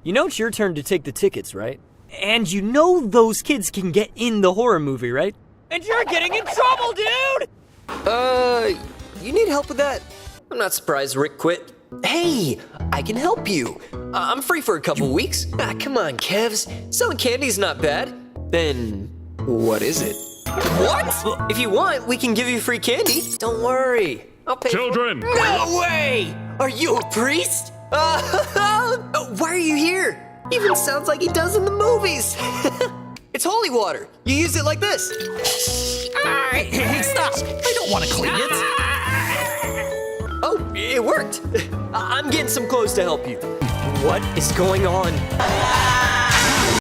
You know it's your turn to take the tickets, right? And you know those kids can get in the horror movie, right? And you're getting in trouble, dude! You need help with that? I'm not surprised Rick quit. Hey, I can help you. I'm free for a couple weeks. Come on, Kevs. Selling candy's not bad. Then, what is it? What? If you want, we can give you free candy. Don't worry. I'll pay. Children! No way! Are you a priest? Why are you here? Even sounds like he does in the movies. It's holy water. You use it like this. Hey, stop! I don't want to clean it. Oh, it worked. I'm getting some clothes to help you. What is going on?